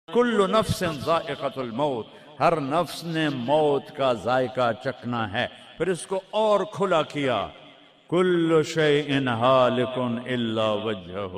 کل نفس ذائقۃ الموت، ہر نفس نے موت کا ذائقہ چکھنا ہے۔ پھر اس کو اور کھلا کیا، کل شیء ہالک الا وجہہ،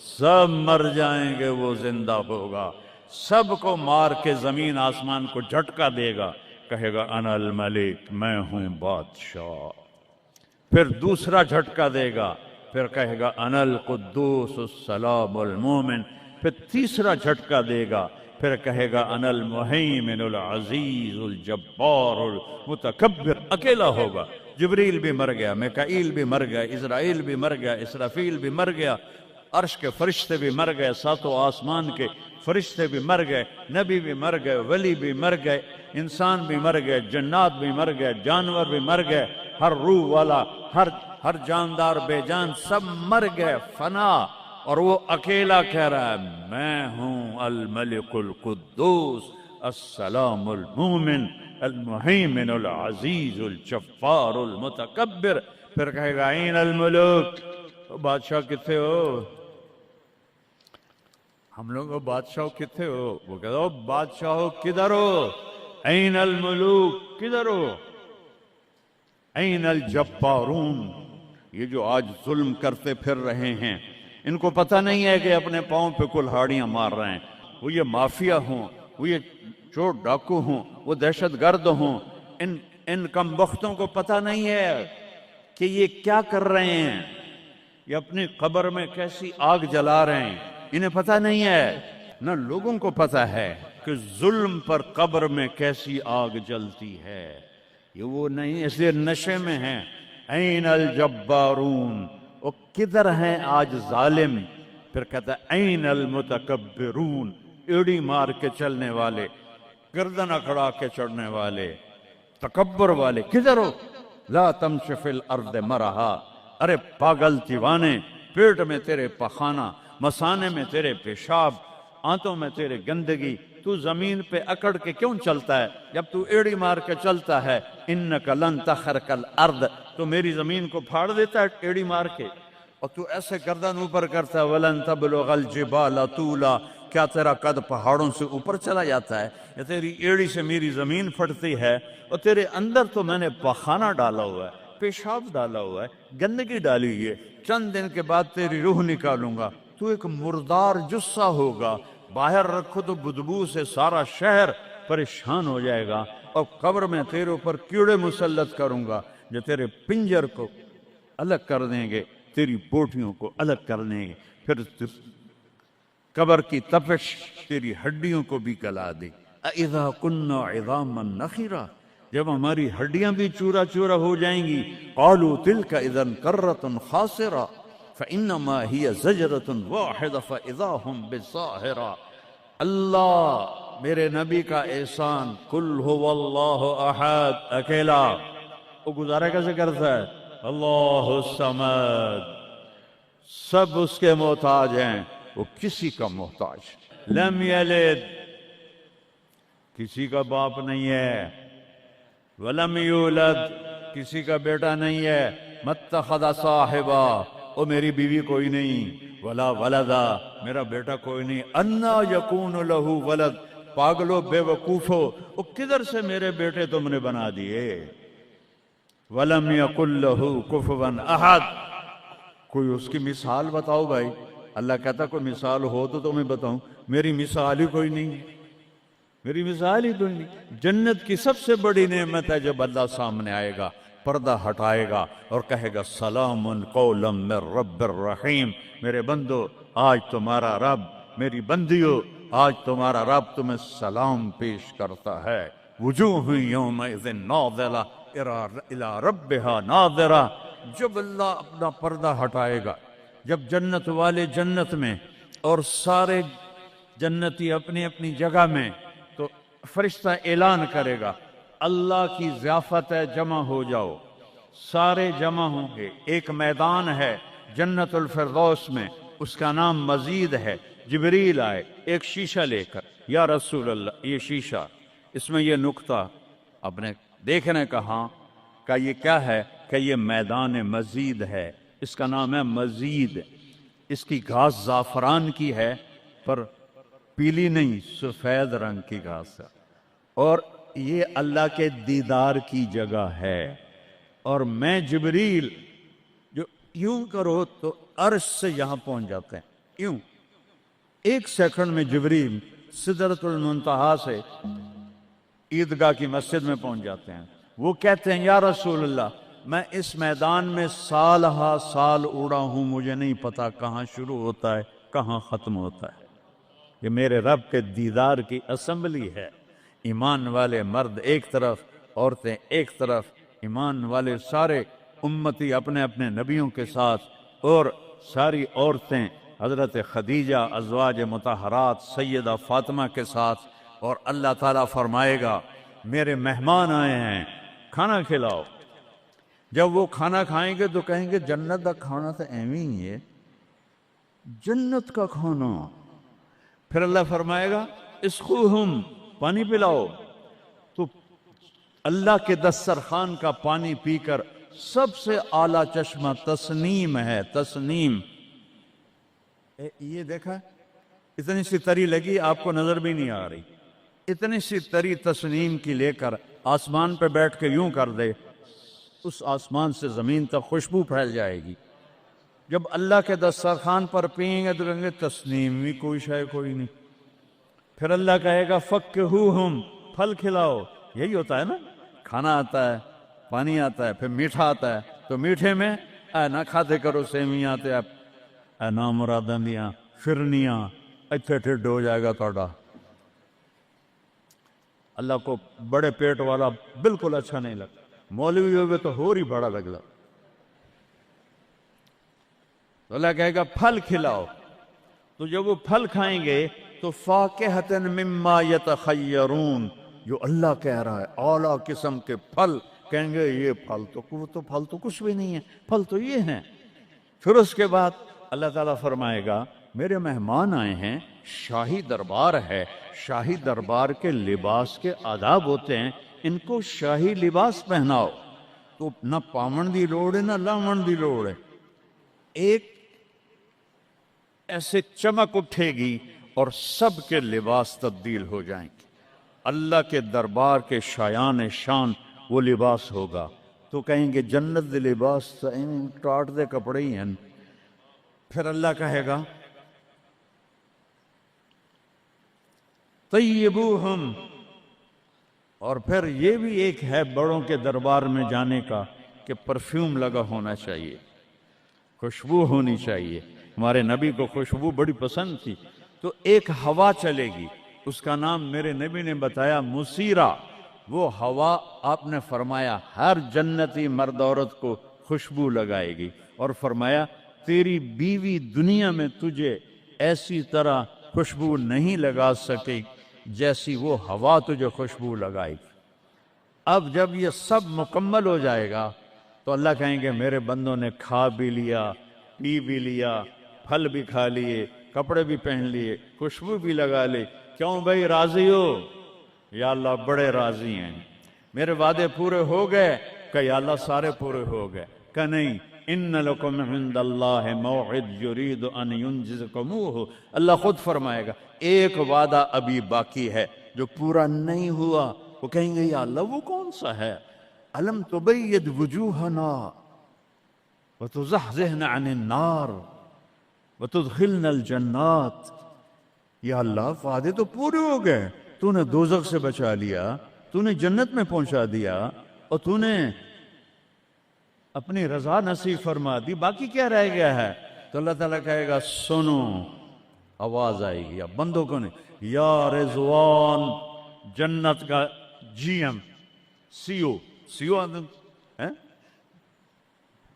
سب مر جائیں گے وہ زندہ ہوگا، سب کو مار کے زمین آسمان کو جھٹکا دے گا، کہے گا انا الملک، میں ہوں بادشاہ۔ پھر دوسرا جھٹکا دے گا، پھر کہے گا انا القدوس السلام المومن، پھر تیسرا جھٹکا دے گا، پھر کہے گا انا المہیمن العزیز الجبار المتکبر۔ اکیلا ہوگا، جبریل بھی مر گیا، میکائیل بھی مر گیا، اسرائیل بھی مر گیا، اسرافیل بھی مر گیا، عرش کے فرشتے بھی مر گئے، ساتوں آسمان کے فرشتے بھی مر گئے، نبی بھی مر گئے، ولی بھی مر گئے، انسان بھی مر گئے، جنات بھی مر گئے، جانور بھی مر گئے، ہر روح والا، ہر جاندار بے جان سب مر گئے، فنا۔ اور وہ اکیلا کہہ رہا ہے میں ہوں الملک القدوس السلام المومن المہیمن العزیز الجبار المتکبر۔ پھر کہے گا این الملوک، بادشاہ کتنے ہو؟ ہم لوگ بادشاہ کتنے ہو؟ وہ کہتا ہو بادشاہ کدھر ہو؟ این الملوک، کدھر ہو؟ این الجبارون، یہ جو آج ظلم کرتے پھر رہے ہیں، ان کو پتہ نہیں ہے کہ اپنے پاؤں پہ کلہاڑیاں مار رہے ہیں، وہ یہ مافیا ہوں، وہ یہ چور ڈاکو ہوں، وہ دہشت گرد ہوں، ان کم بختوں کو پتہ نہیں ہے کہ یہ کیا کر رہے ہیں، یہ اپنی قبر میں کیسی آگ جلا رہے ہیں، انہیں پتہ نہیں ہے۔ نہ لوگوں کو پتہ ہے کہ ظلم پر قبر میں کیسی آگ جلتی ہے، یہ وہ نہیں، اس لیے نشے میں ہیں۔ این الجبارون، وہ کدھر ہیں آج ظالم؟ پھر کہتا ہے این المتکبرون، ایڑی مار کے چلنے والے، گردن اکڑا کے چڑھنے والے، تکبر والے، کدھر ہو؟ لا تمش فی الارض مرحا، ارے پاگل دیوانے، پیٹ میں تیرے پخانہ، مثانے میں تیرے پیشاب، آنتوں میں تیرے گندگی، تو زمین پہ اکڑ کے کیوں چلتا ہے؟ جب تو ایڑی مار کے چلتا ہے، انک لن تخرق الارض، تو میری زمین کو پھاڑ دیتا ہے ایڑی مار کے، اور تو ایسے گردن اوپر کرتا ہے، ولن تبلغ الجبال طولا، کیا تیرا قد پہاڑوں سے اوپر چلا جاتا ہے؟ یا تیری ایڑی سے میری زمین پھٹتی ہے، اور تیرے اندر تو میں نے پخانہ ڈالا ہوا ہے، پیشاب ڈالا ہوا ہے، گندگی ڈالی ہوئی ہے، چند دن کے بعد تیری روح نکالوں گا، تو ایک مردار جثہ ہوگا، باہر رکھو تو بدبو سے سارا شہر پریشان ہو جائے گا، اور قبر میں تیرے اوپر کیڑے مسلط کروں گا جو تیرے پنجر کو الگ کر دیں گے، تیری بوٹیوں کو الگ کر دیں گے، پھر قبر کی تپش تیری ہڈیوں کو بھی گلا دے۔ اذا كنا عظاما نخرا، جب ہماری ہڈیاں بھی چورا چورا ہو جائیں گی، قالوا تلك اذا كرة خاسرة فانما هي زجرة واحدة فاذا هم بالساهرة۔ اللہ میرے نبی کا احسان، قل هو اللہ احد، اکیلا، وہ گزارا کیسے کرتا ہے؟ اللہ الصمد، سب اس کے محتاج ہیں، وہ کسی کا محتاج، لم یلد، کسی کا باپ نہیں ہے، ولم یولد، کسی کا بیٹا نہیں ہے، متخذ صاحبہ، او میری بیوی کوئی نہیں، ولا ولدا، میرا بیٹا کوئی نہیں، انا یکون لہ ولد، پاگلو بے وقوفو، او کدھر سے میرے بیٹے تم نے بنا دیے، ولم یکن لہ کفوا احد، کوئی اس کی مثال بتاؤ بھائی۔ اللہ کہتا کوئی مثال ہو تو تمہیں بتاؤں، میری مثال ہی کوئی نہیں، میری مثال ہی کوئی نہیں۔ جنت کی سب سے بڑی نعمت ہے جب اللہ سامنے آئے گا، پردہ ہٹائے گا اور کہے گا سلام قولا من رب الرحیم، میرے بندو آج تمہارا رب، میری بندیو آج تمہارا رب تمہیں سلام پیش کرتا ہے۔ وجوہ یومئذ ناظرہ الی ربہا ناظرہ، جب اللہ اپنا پردہ ہٹائے گا، جب جنت والے جنت میں اور سارے جنتی اپنی اپنی جگہ میں، تو فرشتہ اعلان کرے گا اللہ کی ضیافت ہے، جمع ہو جاؤ، سارے جمع ہوں گے، ایک میدان ہے جنت الفردوس میں، اس کا نام مزید ہے، جبریل آئے ایک شیشہ لے کر، یا رسول اللہ یہ شیشہ، اس میں یہ نقطہ آپ نے دیکھنے کہا کہ یہ کیا ہے، کہ یہ میدان مزید ہے، اس کا نام ہے مزید، اس کی گھاس زعفران کی ہے، پر پیلی نہیں، سفید رنگ کی گھاس ہے، اور یہ اللہ کے دیدار کی جگہ ہے۔ اور میں جبریل جو یوں کرو تو عرش سے یہاں پہنچ جاتے ہیں، یوں 1 سیکنڈ میں جبریل سدرۃ المنتہا سے عیدگاہ کی مسجد میں پہنچ جاتے ہیں۔ وہ کہتے ہیں یا رسول اللہ، میں اس میدان میں سال ہا سال اڑا ہوں، مجھے نہیں پتا کہاں شروع ہوتا ہے کہاں ختم ہوتا ہے۔ یہ میرے رب کے دیدار کی اسمبلی ہے، ایمان والے مرد ایک طرف، عورتیں ایک طرف، ایمان والے سارے امتی اپنے اپنے نبیوں کے ساتھ، اور ساری عورتیں حضرت خدیجہ ازواج مطہرات سیدہ فاطمہ کے ساتھ، اور اللہ تعالیٰ فرمائے گا میرے مہمان آئے ہیں کھانا کھلاؤ۔ جب وہ کھانا کھائیں گے تو کہیں گے جنت کا کھانا تو ایویں ہی ہے، جنت کا کھانا۔ پھر اللہ فرمائے گا اسقوہم، پانی پلاؤ، تو اللہ کے دسترخوان کا پانی پی کر سب سے اعلیٰ چشمہ تسنیم ہے، تسنیم۔ یہ دیکھا اتنی سی تری لگی آپ کو نظر بھی نہیں آ رہی، اتنی سی تری تسنیم کی لے کر آسمان پہ بیٹھ کے یوں کر دے، اس آسمان سے زمین تک خوشبو پھیل جائے گی۔ جب اللہ کے دسترخوان پر پئیں گے تو کہیں گے تسنیم بھی کوئی شے کوئی نہیں۔ پھر اللہ کہے گا فکہوہم، پھل کھلاؤ۔ یہی ہوتا ہے نا، کھانا آتا ہے، پانی آتا ہے، پھر میٹھا آتا ہے، تو میٹھے میں اے نہ کھاتے کرو سیویاں تے اے نامراداں دیاں فرنیاں، اتھے ٹھڈ ہو جائے گا توڑا۔ اللہ کو بڑے پیٹ والا بالکل اچھا نہیں لگتا، مولوی ہوئے تو اور ہی بڑا لگتا۔ تو اللہ کہے گا پھل کھلاؤ، تو جب وہ پھل کھائیں گے تو فاکہۃ مما یتخیرون، جو اللہ کہہ رہا ہے اعلیٰ قسم کے پھل، کہیں گے یہ پھل تو کچھ بھی نہیں ہے، پھل تو یہ ہیں۔ پھر اس کے بعد اللہ تعالیٰ فرمائے گا میرے مہمان آئے ہیں، شاہی دربار ہے، شاہی دربار کے لباس کے آداب ہوتے ہیں، ان کو شاہی لباس پہناؤ۔ تو نہ پاون دی لوڑ ہے نہ لاون دی لوڑ ہے، ایک ایسے چمک اٹھے گی اور سب کے لباس تبدیل ہو جائیں گے۔ اللہ کے دربار کے شایان شان وہ لباس ہوگا، تو کہیں گے جنت دے لباس ٹاٹ دے کپڑے ہی ہیں۔ پھر اللہ کہے گا طیبوہم، اور پھر یہ بھی ایک ہے بڑوں کے دربار میں جانے کا کہ پرفیوم لگا ہونا چاہیے، خوشبو ہونی چاہیے۔ ہمارے نبی کو خوشبو بڑی پسند تھی، تو ایک ہوا چلے گی، اس کا نام میرے نبی نے بتایا مسیرہ۔ وہ ہوا آپ نے فرمایا ہر جنتی مرد عورت کو خوشبو لگائے گی، اور فرمایا تیری بیوی دنیا میں تجھے ایسی طرح خوشبو نہیں لگا سکے جیسی وہ ہوا تجھے خوشبو لگائے گی۔ اب جب یہ سب مکمل ہو جائے گا تو اللہ کہیں گے میرے بندوں نے کھا بھی لیا، پی بھی لیا، پھل بھی کھا لیے، کپڑے بھی پہن لیے، خوشبو بھی لگا لے، کیوں بھائی راضی ہو؟ یا اللہ بڑے راضی ہیں، میرے وعدے پورے ہو گئے؟ کہ یا اللہ سارے پورے ہو گئے؟ کہ نہیں، ان لکم عند اللہ موعد یرید ان ینجزکموہ، اللہ خود فرمائے گا ایک وعدہ ابھی باقی ہے جو پورا نہیں ہوا۔ وہ کہیں گے یا اللہ وہ کون سا ہے؟ الم تبید وجوہنا وتزحزحنا عن النار وتدخلنا الجنات۔ یا اللہ وعدے تو پورے ہو گئے، تو نے دوزخ سے بچا لیا، تو نے جنت میں پہنچا دیا، اور تو نے اپنی رضا نصیب فرما دی، باقی کیا رہ گیا ہے؟ تو اللہ تعالیٰ کہے گا سنو، آواز آئے گی، اب بندوں کو نہیں، یا رضوان، جنت کا جی ایم، سی او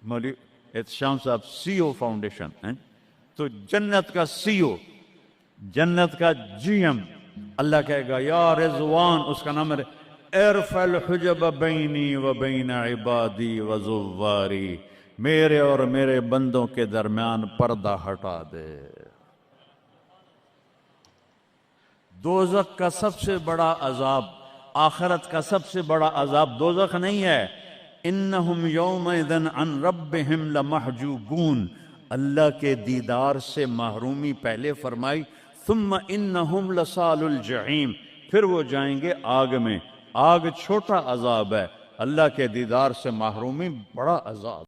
مولوی احتشام صاحب سی او فاؤنڈیشن، تو جنت کا سی او، جنت کا جی ایم، اللہ کہے گا یا رضوان، اس کا نام ہے ارفع الحجب بینی و بین عبادی و زواری، میرے اور میرے بندوں کے درمیان پردہ ہٹا دے۔ دوزخ کا سب سے بڑا عذاب، آخرت کا سب سے بڑا عذاب دوزخ نہیں ہے، انہم یومئذ عن ربہم لمحجوبون، اللہ کے دیدار سے محرومی پہلے فرمائی، ثم انہم لصال الجحیم، پھر وہ جائیں گے آگ میں۔ آگ چھوٹا عذاب ہے، اللہ کے دیدار سے محرومی بڑا عذاب۔